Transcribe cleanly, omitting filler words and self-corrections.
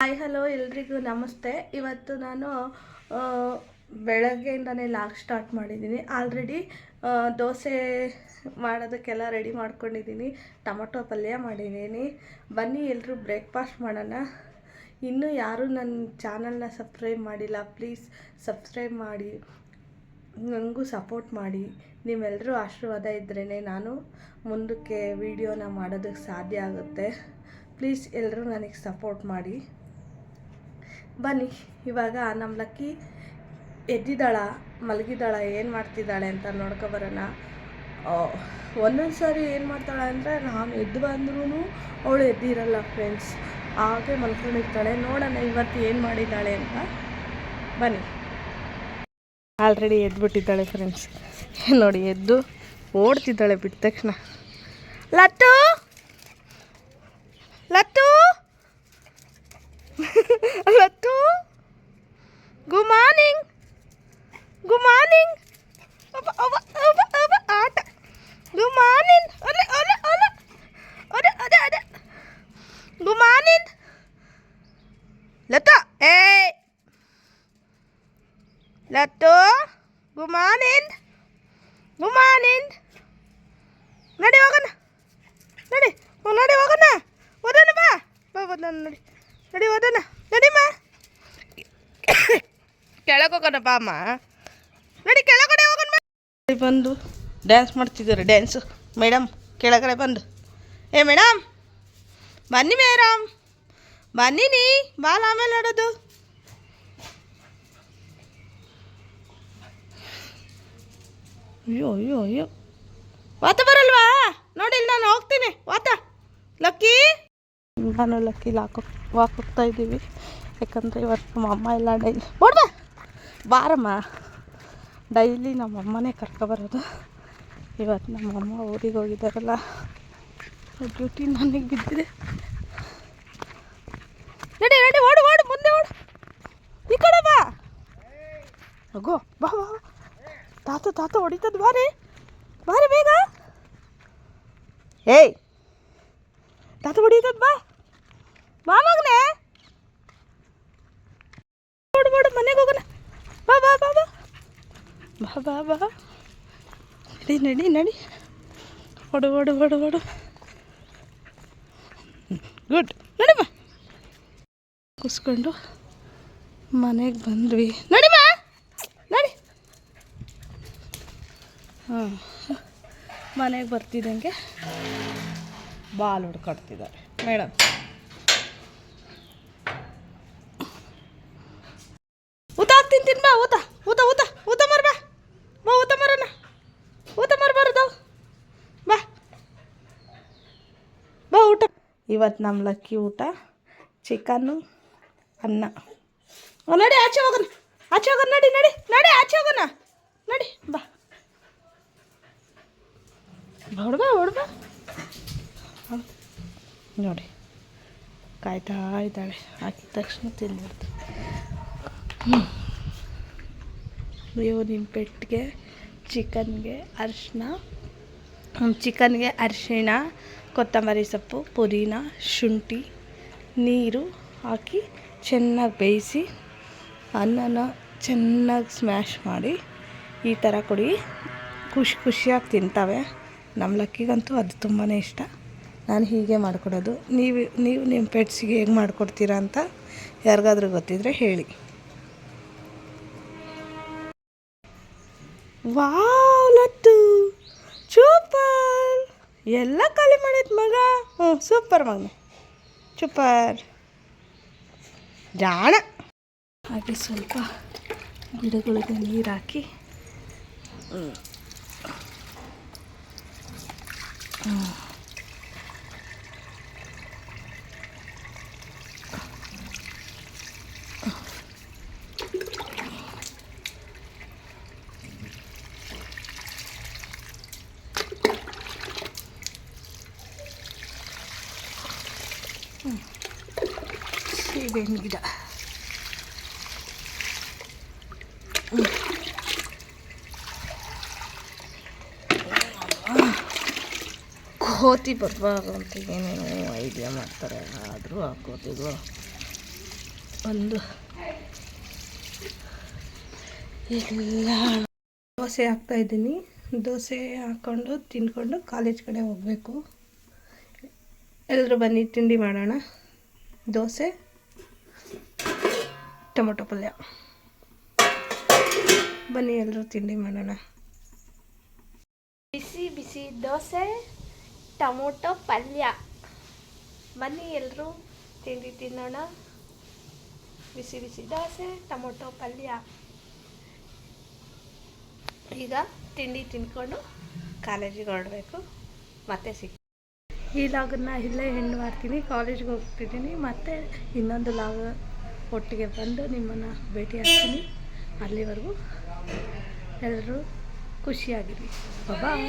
Hi hello ಎಲ್ರಿಗೂ ನಮಸ್ತೆ. ಇವತ್ತು ನಾನು ಬೆಳಗ್ಗೆಯಿಂದನೇ ಲಾಗ್ ಸ್ಟಾರ್ಟ್ ಮಾಡಿದ್ದೀನಿ. ಆಲ್ರೆಡಿ ದೋಸೆ ಮಾಡೋದಕ್ಕೆಲ್ಲ ರೆಡಿ ಮಾಡ್ಕೊಂಡಿದ್ದೀನಿ. ಟೊಮೊಟೊ ಪಲ್ಯ ಮಾಡಿದ್ದೀನಿ. ಬನ್ನಿ ಎಲ್ಲರೂ ಬ್ರೇಕ್ಫಾಸ್ಟ್ ಮಾಡೋಣ. ಇನ್ನೂ ಯಾರೂ ನನ್ನ ಚಾನಲ್ನ ಸಬ್ಸ್ಕ್ರೈಬ್ ಮಾಡಿಲ್ಲ, ಪ್ಲೀಸ್ ಸಬ್ಸ್ಕ್ರೈಬ್ ಮಾಡಿ, ನನಗೂ ಸಪೋರ್ಟ್ ಮಾಡಿ. ನೀವೆಲ್ಲರೂ ಆಶೀರ್ವಾದ ಇದ್ರೇ ನಾನು ಮುಂದಕ್ಕೆ ವಿಡಿಯೋನ ಮಾಡೋದಕ್ಕೆ ಸಾಧ್ಯ ಆಗುತ್ತೆ. ಪ್ಲೀಸ್ ಎಲ್ಲರೂ ನನಗೆ ಸಪೋರ್ಟ್ ಮಾಡಿ. ಬನ್ನಿ ಇವಾಗ ನಮ್ಮ ಲಕ್ಕಿ ಎದ್ದಿದ್ದಾಳ ಮಲಗಿದ್ದಾಳ ಏನು ಮಾಡ್ತಿದ್ದಾಳೆ ಅಂತ ನೋಡ್ಕೊಬರೋಣ. ಒಂದೊಂದು ಸಾರಿ ಏನು ಮಾಡ್ತಾಳೆ ಅಂದರೆ ನಾನು ಎದ್ದು ಬಂದ್ರೂ ಅವಳು ಎದ್ದಿರಲ್ಲ ಫ್ರೆಂಡ್ಸ್, ಹಾಗೆ ಮಲ್ಕೊಂಡಿರ್ತಾಳೆ. ನೋಡೋಣ ಇವತ್ತು ಏನು ಮಾಡಿದ್ದಾಳೆ ಅಂತ. ಬನ್ನಿ. ಆಲ್ರೆಡಿ ಎದ್ಬಿಟ್ಟಿದ್ದಾಳೆ ಫ್ರೆಂಡ್ಸ್, ನೋಡಿ ಎದ್ದು ಓಡ್ತಿದ್ದಾಳೆ ಬಿಟ್ಟ ತಕ್ಷಣ. ಲತ್ತು ಲತ್ತು ಲತ್ತು, ಗುಡ್ ಮಾರ್ನಿಂಗ್, ಗುಡ್ ಮಾರ್ನಿಂಗ್. ಆಟ, ಗುಡ್ ಮಾರ್ನಿಂಗ್. ಅಲೆ ಅಲೆ ಅಲೆ ಅರೆ ಅದೇ ಅದೇ, ಗುಡ್ ಮಾರ್ನಿಂಗ್ ಲತ್ತು. ಏ Lattu, good morning, good morning. ನಡಿ ಹೋಗೋಣ, ನಡಿ ನಡಿ ಹೋಗೋಣ, ಓದೋಣ ಬಾ ಬಾ ಓದೋಣ, ನಡಿ ನಡಿ ಓದೋಣ, ನಡಿಮ್ಮ ಕೆಳಗೆ ಹೋಗೋಣ ಬಾ ಅಮ್ಮ, ನಡಿ ಕೆಳಗಡೆ ಹೋಗೋಣ. ಬಂದು ಡ್ಯಾನ್ಸ್ ಮಾಡ್ತಿದ್ದಾರೆ, ಡ್ಯಾನ್ಸು ಮೇಡಮ್ ಕೆಳಗಡೆ ಬಂದು. ಏ ಮೇಡಮ್ ಬನ್ನಿ, ಮೇಡಮ್ ಬನ್ನಿ, ಬಾಲ್ ಆಮೇಲೆ ನೋಡೋದು. ಅಯ್ಯೋ ಅಯ್ಯೋ ಅಯ್ಯೋ, ವಾತ ಬರಲ್ವಾ? ನೋಡಿ ಇಲ್ಲಿ ನಾನು ಹೋಗ್ತೀನಿ ವಾತ. ಲಕ್ಕಿ, ನಾನು ಲಕ್ಕಿ ವಾಕ್ ಹೋಗ್ತಾ ಇದ್ದೀವಿ. ಯಾಕಂದರೆ ಇವತ್ತು ನಮ್ಮ ಅಮ್ಮ ಎಲ್ಲ ಡೈಲಿ ನೋಡ್ಬಾ ಬಾರಮ್ಮ, ಡೈಲಿ ನಮ್ಮಮ್ಮನೇ ಕರ್ಕೊಬರೋದು. ಇವತ್ತು ನಮ್ಮಮ್ಮ ಊರಿಗೆ ಹೋಗಿದ್ದಾರಲ್ಲ, ಡ್ಯೂಟಿ ನನಗೆ ಬಿದ್ದಿದೆ. ನಡಿ ನಡಿ, ಓಡು ಓಡು, ಮುಂದೆ ಓಡು, ಈ ಕಡೆ ಬಾ. ಅಗೋ ಬಾ ಬಾ, ತಾತ ಹೊಡಿತದ, ಬಾರಿ ಬಾರಿ ಬೇಗ. ಏಯ್ ತಾತ ಹೊಡಿತದ, ಬಾ ಬಾ ಮಗನೇ, ಓಡು ಓಡು, ಮನೆಗೆ ಹೋಗೋಣ, ಬಾ ಬಾ ಬಾ ಬಾ ಬಾ ಬಾ ಬಾ, ನಡಿ ನಡಿ ನಡಿ, ಓಡು ಓಡು ಓಡು ಓಡು. ಗುಡ್, ನಡಿಮ್ಮ. ಕುಸ್ಕೊಂಡು ಮನೆಗೆ ಬಂದ್ವಿ. ನಡಿಮ್ಮ ನಡಿ. ಹಾಂ, ಮನೆಗೆ ಬರ್ತಿದ್ದಂಗೆ ಬಾಲ್ ಹುಡ್ಕೊಡ್ತಿದ್ದಾರೆ ಮೇಡಮ್. ಊಟ ಹಾಕ್ತೀನಿ, ಬಾ ಊಟ ಊಟ ಊಟ ಊಟ ಮರ, ಬಾ ಬಾ ಊಟ ಮರನ, ಊಟ ಮರಬಾರ್ದು, ಬಾ ಬಾ ಊಟ. ಇವತ್ತು ನಮ್ಮ ಲಕ್ಕಿ ಊಟ ಚಿಕನ್ನು ಅನ್ನ. ನಡಿ ಆಚೆ ಹೋಗೋಣ, ಆಚೆ ಹೋಗೋಣ, ನಡಿ ನಡಿ ನಡಿ, ಆಚೆ ಹೋಗೋಣ, ನಡಿ ಬಾ ಹೊಡ್ಬಾ ಹೊಡ್ಬಾ. ನೋಡಿ ಕಾಯ್ತಾ ಇದ್ದಾಳೆ, ಹಾಕಿದ ತಕ್ಷಣ ತಿಂದ್ಬಿಡ್ತು. ನೀವು ನಿಮ್ಮ ಪೆಟ್ಟಿಗೆ ಚಿಕನ್ಗೆ ಅರಿಶಿಣ, ಕೊತ್ತಂಬರಿ ಸೊಪ್ಪು, ಪುದೀನ, ಶುಂಠಿ, ನೀರು ಹಾಕಿ ಚೆನ್ನಾಗಿ ಬೇಯಿಸಿ ಅನ್ನನ ಚೆನ್ನಾಗಿ ಸ್ಮ್ಯಾಶ್ ಮಾಡಿ ಈ ಥರ ಕೊಡಿ. ಖುಷಿಯಾಗಿ ತಿಂತಾವೆ. ನಮ್ಮ ಲಕ್ಕಿಗಂತೂ ಅದು ತುಂಬಾ ಇಷ್ಟ. ನಾನು ಹೀಗೆ ಮಾಡಿಕೊಡೋದು. ನೀವು ನಿಮ್ಮ ಪೆಟ್ಸಿಗೆ ಹೇಗೆ ಮಾಡಿಕೊಡ್ತೀರಾ ಅಂತ ಯಾರಿಗಾದ್ರೂ ಗೊತ್ತಿದ್ರೆ ಹೇಳಿ. ವಾವ್ ಲತ್ತು, ಸೂಪರ್, ಎಲ್ಲ ಖಾಲಿ ಮಾಡಿದ ಮಗ. ಹ್ಞೂ ಸೂಪರ್ ಮಗ, ಸೂಪರ್ ಜಾಣ. ಹಾಗೆ ಸ್ವಲ್ಪ ಗಿಡಗಳಿಗೆ ನೀರು ಹಾಕಿ ಸೀಬೆಹಣ್ಣು ಗಿಡ. ಕೋತಿ ಬರಬಾರ್ದು ಅಂತ ಏನೇನೋ ಐಡಿಯಾ ಮಾಡ್ತಾರೆ, ಆದರೂ ಆ ಕೋತಿಗೂ ಒಂದು ಎಲ್ಲ ದೋಸೆ ಹಾಕ್ತಾಯಿದ್ದೀನಿ. ದೋಸೆ ಹಾಕ್ಕೊಂಡು ತಿಂದ್ಕೊಂಡು ಕಾಲೇಜ್ ಕಡೆ ಹೋಗಬೇಕು. ಎಲ್ಲರೂ ಬನ್ನಿ ತಿಂಡಿ ಮಾಡೋಣ. ದೋಸೆ ಟೊಮೊಟೊ ಪಲ್ಯ. ಬನ್ನಿ ಎಲ್ಲರೂ ತಿಂಡಿ ಮಾಡೋಣ. ಬಿಸಿ ಬಿಸಿ ದೋಸೆ ಟೊಮೊಟೊ ಪಲ್ಯ. ಬನ್ನಿ ಎಲ್ಲರೂ ತಿಂಡಿ ತಿನ್ನೋಣ. ಬಿಸಿ ಬಿಸಿ ದೋಸೆ ಟೊಮೊಟೊ ಪಲ್ಯ. ಈಗ ತಿಂಡಿ ತಿಂದ್ಕೊಂಡು ಕಾಲೇಜಿಗೆ ಹೊರಡಬೇಕು. ಮತ್ತೆ ಈ ಲಾಗನ್ನು ಇಲ್ಲೇ ಎಂಡ್ ಮಾಡ್ತೀನಿ. ಕಾಲೇಜ್ಗೆ ಹೋಗ್ತಿದ್ದೀನಿ. ಮತ್ತೆ ಇನ್ನೊಂದು ಲಾಗ್ ಒಟ್ಟಿಗೆ ಬಂದು ನಿಮ್ಮನ್ನು ಭೇಟಿ ಆಗ್ತೀನಿ. ಅಲ್ಲಿವರೆಗೂ ಎಲ್ಲರೂ ಖುಷಿಯಾಗಿರಿ. ಬಾಯ್.